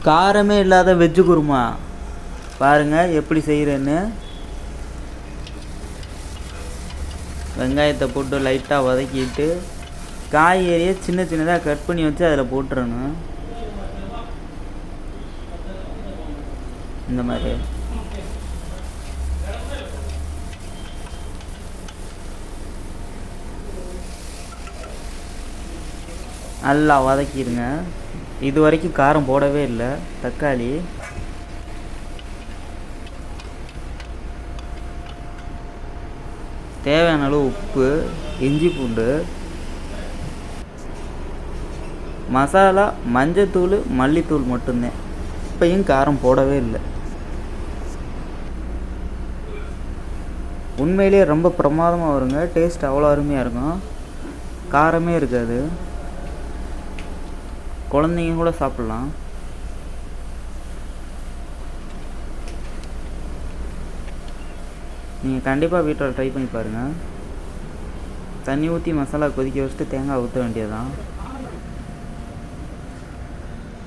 காரமே இல்லாத வெஜ்ஜு குருமா பாருங்கள் எப்படி செய்கிறேன்னு. வெங்காயத்தை போட்டு லைட்டாக வதக்கிட்டு காய்கறியை சின்ன சின்னதாக கட் பண்ணி வச்சு அதில் போட்டுறணும். இந்த மாதிரி நல்லா வதக்கிடுங்க. இது வரைக்கும் காரம் போடவே இல்லை. தக்காளி, தேவையான அளவு உப்பு, இஞ்சி பூண்டு, மசாலா, மஞ்சத்தூள், மல்லித்தூள் மட்டும்தான். இப்பயும் காரம் போடவே இல்லை. உண்மையிலேயே ரொம்ப பிரமாதமாக வருங்க. டேஸ்ட் அவ்வளோ அருமையாக இருக்கும். காரமே இருக்காது. குழந்தைங்க கூட சாப்பிட்லாம். நீங்கள் கண்டிப்பாக வீட்டில் ட்ரை பண்ணி பாருங்கள். தண்ணி ஊற்றி மசாலா கொதிக்க வச்சுட்டு தேங்காய் ஊற்ற வேண்டியதுதான்.